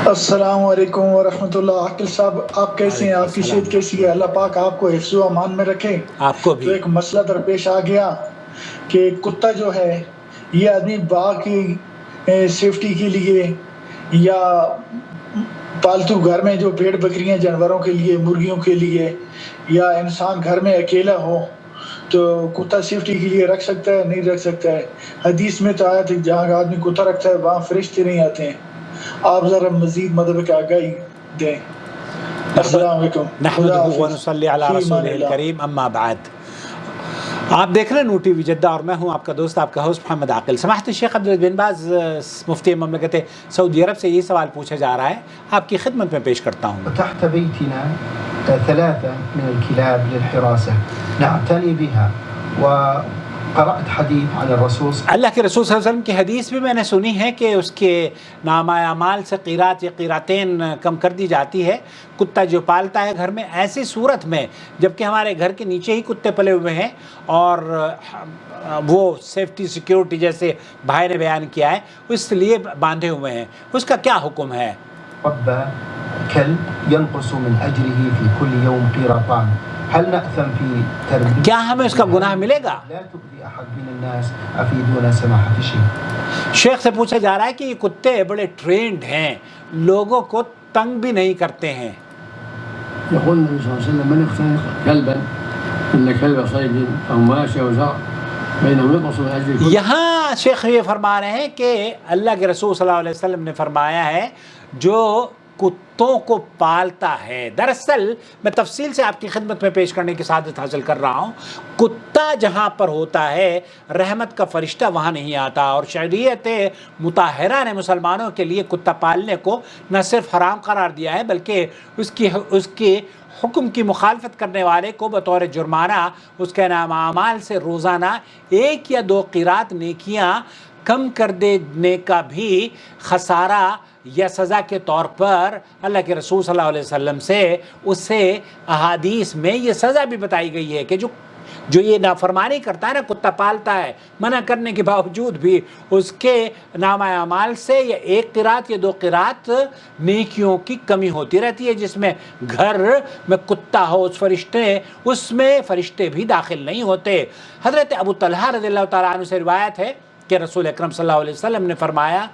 السلام علیکم ورحمۃ اللہ۔ عاقل صاحب، آپ کیسے ہیں؟ وعلیکم آپ کی السلام صحت کیسی ہے؟ اللہ پاک آپ کو حفظ و امان میں رکھے۔ آپ کو تو بھی۔ ایک مسئلہ درپیش آ گیا کہ کتا جو ہے یہ آدمی باغ کی سیفٹی کے لیے یا پالتو گھر میں جو بھیڑ بکریاں جانوروں کے لیے، مرغیوں کے لیے، یا انسان گھر میں اکیلا ہو تو کتا سیفٹی کے لیے رکھ سکتا ہے نہیں رکھ سکتا ہے؟ حدیث میں تو آیا تھا جہاں آدمی کتا رکھتا ہے وہاں فرشتے نہیں آتے ہیں۔ آپ ذرا مزید مدد کا آگاہی دیں۔ السلام علیکم، خدا نحمدہ حافظ، ونصلی علی فی امان رسولہ اللہ۔ الکریم، اما بعد۔ آپ دیکھ رہے ہیں نو ٹی وی جدہ اور میں ہوں آپ کا دوست، آپ کا ہوسٹ محمد عاقل۔ سماحت الشیخ عبدالعزیز بن باز مفتی مملکت سعودی عرب سے یہ سوال پوچھا جا رہا ہے، آپ کی خدمت میں پیش کرتا ہوں۔ تحت بيتنا 3 من الكلاب للحراسة نعتني بها، وقرأت حديث عن الرسول اللہ کے رسول صلی اللہ علیہ وسلم کی حدیث بھی میں نے سنی ہے کہ اس کے نامہ اعمال سے قیرات یا قیراتین کم کر دی جاتی ہے کتا جو پالتا ہے گھر میں، ایسی صورت میں جبکہ ہمارے گھر کے نیچے ہی کتے پلے ہوئے ہیں اور وہ سیفٹی سیکیورٹی جیسے بھائی نے بیان کیا ہے اس لیے باندھے ہوئے ہیں، اس کا کیا حکم ہے؟ رب كلب ينقص من أجره في كل يوم قيراطان، هل نأثم في تربية؟ کیا ہمیں اس کا گناہ ملے گا؟ لا تؤذي أحد من الناس أفيدونا سماحة الشيخ۔ شیخ سے پوچھا جا رہا ہے کہ یہ کتے بڑے ٹرینڈ ہیں، لوگوں کو تنگ بھی نہیں کرتے ہیں۔ يقول النبي صلى الله عليه وسلم من اختنق كلبا إن كلب صيد أو ماشي أو زرع بينهم ينقص من أجر كل. یہاں شیخ یہ فرما رہے ہیں کہ اللہ کے رسول صلی اللہ علیہ وسلم نے فرمایا ہے جو کتوں کو پالتا ہے، دراصل میں تفصیل سے آپ کی خدمت میں پیش کرنے کی سعادت حاصل کر رہا ہوں، کتا جہاں پر ہوتا ہے رحمت کا فرشتہ وہاں نہیں آتا، اور شریعت مطہرہ نے مسلمانوں کے لیے کتا پالنے کو نہ صرف حرام قرار دیا ہے بلکہ اس کی حکم کی مخالفت کرنے والے کو بطور جرمانہ اس کے نامہ اعمال سے روزانہ 1 یا 2 قیرات نیکیاں کم کر دینے کا بھی خسارہ یا سزا کے طور پر اللہ کے رسول صلی اللہ علیہ وسلم سے اسے احادیث میں یہ سزا بھی بتائی گئی ہے کہ جو یہ نافرمانی کرتا ہے نا، کتا پالتا ہے منع کرنے کے باوجود بھی اس کے نامہ اعمال سے یا 1 قرات یا 2 قرات نیکیوں کی کمی ہوتی رہتی ہے، جس میں گھر میں کتا ہو اس میں فرشتے بھی داخل نہیں ہوتے۔ حضرت ابو طلحہ رضی اللہ تعالیٰ عنہ سے روایت ہے کہ رسول اکرم صلی اللہ علیہ وسلم نے فرمایا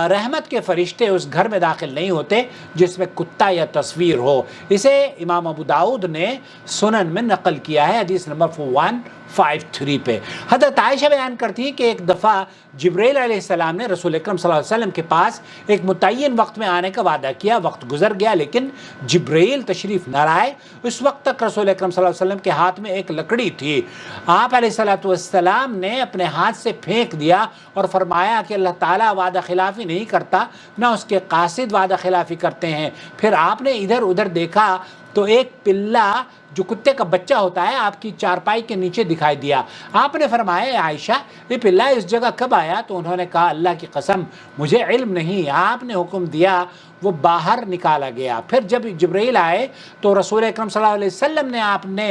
رحمت کے فرشتے اس گھر میں داخل نہیں ہوتے جس میں کتا یا تصویر ہو۔ اسے امام ابو داؤد نے سنن میں نقل کیا ہے، حدیث نمبر 4153 پہ۔ حضرت عائشہ بیان کرتی ہیں کہ ایک دفعہ جبرائیل علیہ السلام نے رسول اکرم صلی اللہ علیہ وسلم کے پاس ایک متعین وقت میں آنے کا وعدہ کیا، وقت گزر گیا لیکن جبرائیل تشریف نہ لائے۔ اس وقت تک رسول اکرم صلی اللہ علیہ وسلم کے ہاتھ میں ایک لکڑی تھی، آپ علیہ السلام نے اپنے ہاتھ سے پھینک دیا اور فرمایا کہ اللہ تعالیٰ وعدہ خلافی نہیں کرتا، نہ اس کے قاصد وعدہ خلافی کرتے ہیں۔ پھر آپ نے ادھر ادھر دیکھا تو ایک پلہ جو کتے کا بچہ ہوتا ہے آپ کی چارپائی کے نیچے دکھائی دیا۔ آپ نے فرمایا اے عائشہ یہ پلہ اس جگہ کب آیا؟ تو انہوں نے کہا اللہ کی قسم مجھے علم نہیں، آپ نے حکم دیا وہ باہر نکالا گیا۔ پھر جب جبرائیل آئے تو رسول اکرم صلی اللہ علیہ وسلم نے آپ نے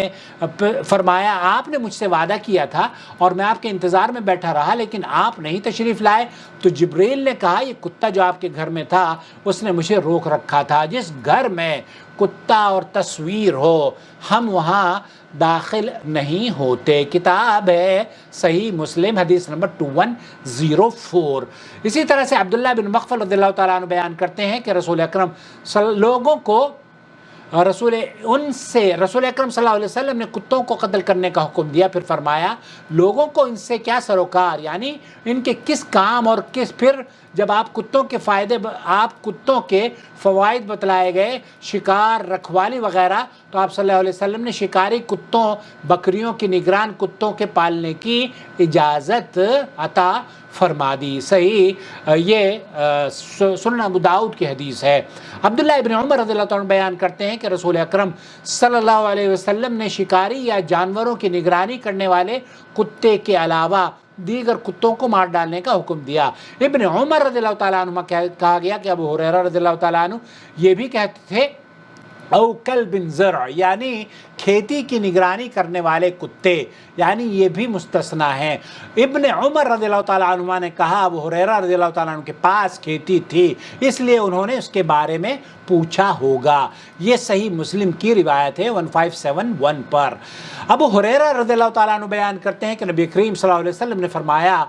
فرمایا آپ نے مجھ سے وعدہ کیا تھا اور میں آپ کے انتظار میں بیٹھا رہا لیکن آپ نہیں تشریف لائے۔ تو جبرائیل نے کہا یہ کتا جو آپ کے گھر میں تھا اس نے مجھے روک رکھا تھا۔ جس گھر میں کتا اور تصویر ہو ہم وہاں داخل نہیں ہوتے۔ کتاب ہے صحیح مسلم حدیث نمبر 2104۔ اسی طرح سے عبداللہ بن مغفل رضی اللہ تعالیٰ عنہ بیان کرتے ہیں کہ رسول اکرم لوگوں کو رسول اکرم صلی اللہ علیہ وسلم نے کتوں کو قتل کرنے کا حکم دیا، پھر فرمایا لوگوں کو ان سے کیا سروکار، یعنی ان کے کس کام اور پھر جب آپ کتوں کے فوائد بتلائے گئے، شکار، رکھوالی وغیرہ، تو آپ صلی اللہ علیہ وسلم نے شکاری کتوں، بکریوں کی نگران کتوں کے پالنے کی اجازت عطا فرما دی۔ صحیح یہ سنن ابو داؤد کی حدیث ہے۔ عبداللہ ابن عمر رضی اللہ عنہ بیان کرتے ہیں کہ رسول اکرم صلی اللہ علیہ وسلم نے شکاری یا جانوروں کی نگرانی کرنے والے کتے کے علاوہ دیگر کتوں کو مار ڈالنے کا حکم دیا۔ ابن عمر رضی اللہ تعالیٰ عنہ کہا گیا کہ ابو ہریرہ رضی اللہ تعالیٰ عنہ یہ بھی کہتے تھے او کلب زرع یعنی کھیتی کی نگرانی کرنے والے کتے، یعنی یہ بھی مستثنا ہیں۔ ابن عمر رضی اللہ تعالیٰ عنہ نے کہا ابو ہریرہ رضی اللہ تعالیٰ عنہ کے پاس کھیتی تھی اس لیے انہوں نے اس کے بارے میں پوچھا ہوگا۔ یہ صحیح مسلم کی روایت ہے 1571 پر۔ ابو ہریرہ رضی اللہ تعالیٰ عنہ بیان کرتے ہیں کہ نبی کریم صلی اللہ علیہ وسلم نے فرمایا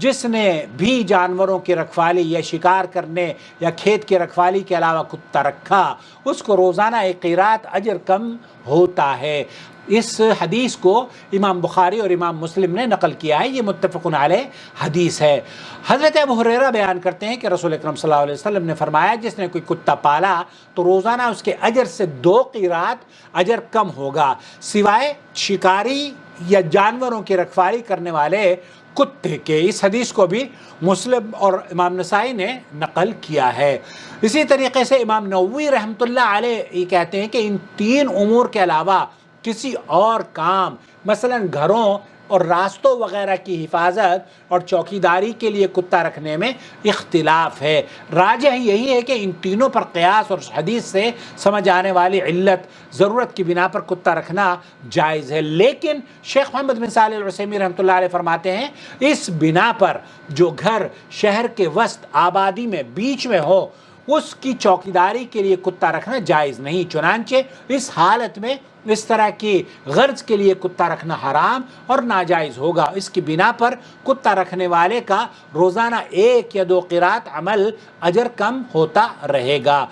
جس نے بھی جانوروں کی رکھوالی یا شکار کرنے یا کھیت کی رکھوالی کے علاوہ کتا رکھا اس کو روزانہ 1 قیراط اجر کم ہوتا ہے۔ اس حدیث کو امام بخاری اور امام مسلم نے نقل کیا ہے، یہ متفق علیہ حدیث ہے۔ حضرت ابو ہریرہ بیان کرتے ہیں کہ رسول اکرم صلی اللہ علیہ وسلم نے فرمایا جس نے کوئی کتا پالا تو روزانہ اس کے اجر سے 2 قیراط اجر کم ہوگا، سوائے شکاری یا جانوروں کی رکھوالی کرنے والے کتے کے۔ اس حدیث کو بھی مسلم اور امام نسائی نے نقل کیا ہے۔ اسی طریقے سے امام نووی رحمۃ اللہ علیہ یہ کہتے ہیں کہ ان 3 امور کے علاوہ کسی اور کام مثلا گھروں اور راستوں وغیرہ کی حفاظت اور چوکیداری کے لیے کتا رکھنے میں اختلاف ہے۔ راجح یہی ہے کہ ان تینوں پر قیاس اور حدیث سے سمجھ آنے والی علت ضرورت کی بنا پر کتا رکھنا جائز ہے، لیکن شیخ محمد بن صالح العثیمین رحمۃ اللہ علیہ فرماتے ہیں اس بنا پر جو گھر شہر کے وسط آبادی میں بیچ میں ہو اس کی چوکیداری کے لیے کتا رکھنا جائز نہیں، چنانچہ اس حالت میں اس طرح کی غرض کے لیے کتا رکھنا حرام اور ناجائز ہوگا۔ اس کی بنا پر کتا رکھنے والے کا روزانہ 1 یا 2 قیراط عمل اجر کم ہوتا رہے گا،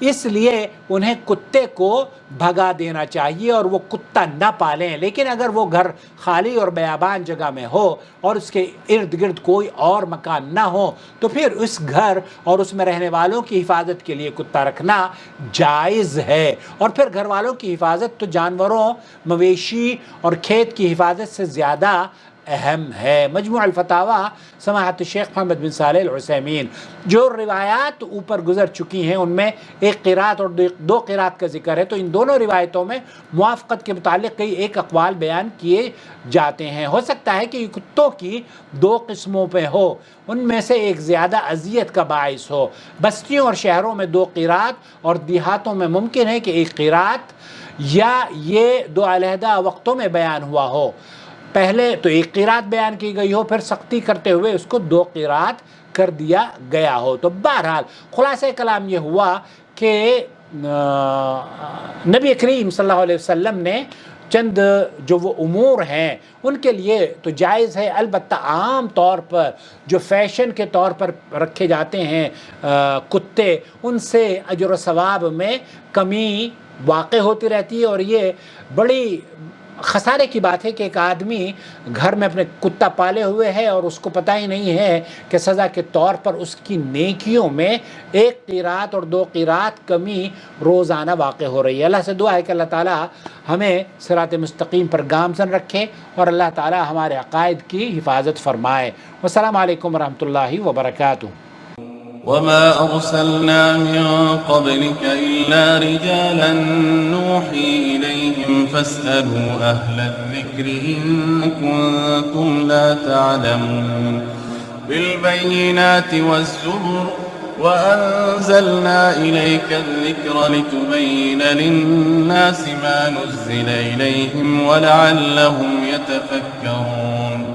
اس لیے انہیں کتے کو بھگا دینا چاہیے اور وہ کتا نہ پالیں۔ لیکن اگر وہ گھر خالی اور بیابان جگہ میں ہو اور اس کے ارد گرد کوئی اور مکان نہ ہو تو پھر اس گھر اور اس میں رہنے والوں کی حفاظت کے لیے کتا رکھنا جائز ہے۔ اور پھر گھر والوں کی حفاظت تو جانوروں، مویشی اور کھیت کی حفاظت سے زیادہ اہم ہے۔ مجموع الفتاوی سماحت شیخ محمد بن صالح العثیمین۔ جو روایات اوپر گزر چکی ہیں ان میں 1 قیراط اور 2 قیراط کا ذکر ہے، تو ان دونوں روایتوں میں موافقت کے متعلق کئی ایک اقوال بیان کیے جاتے ہیں۔ ہو سکتا ہے کہ یہ کتوں کی 2 قسموں پہ ہو، ان میں سے ایک زیادہ اذیت کا باعث ہو۔ بستیوں اور شہروں میں 2 قیراط اور دیہاتوں میں ممکن ہے کہ 1 قیراط یا یہ 2 علیحدہ وقتوں میں بیان ہوا ہو۔ پہلے تو 1 قیراط بیان کی گئی ہو، پھر سختی کرتے ہوئے اس کو 2 قیراط کر دیا گیا ہو۔ تو بہرحال خلاصہ کلام یہ ہوا کہ نبی کریم صلی اللہ علیہ وسلم نے چند جو وہ امور ہیں ان کے لیے تو جائز ہے، البتہ عام طور پر جو فیشن کے طور پر رکھے جاتے ہیں کتے، ان سے اجر و ثواب میں کمی واقع ہوتی رہتی ہے، اور یہ بڑی خسارے کی بات ہے کہ ایک آدمی گھر میں اپنے کتا پالے ہوئے ہے اور اس کو پتہ ہی نہیں ہے کہ سزا کے طور پر اس کی نیکیوں میں 1 قیراط اور 2 قیراط کمی روزانہ واقع ہو رہی ہے۔ اللہ سے دعا ہے کہ اللہ تعالیٰ ہمیں صراط مستقیم پر گامزن رکھے اور اللہ تعالیٰ ہمارے عقائد کی حفاظت فرمائے۔ والسلام علیکم ورحمۃ اللہ وبرکاتہ۔ وما أرسلنا من قبلك إلا رجالا نوحي إليهم فاسألوا أهل الذكر إن كنتم لا تعلمون بالبينات والزبر وأنزلنا إليك الذكر لتبين للناس ما نزل إليهم ولعلهم يتفكرون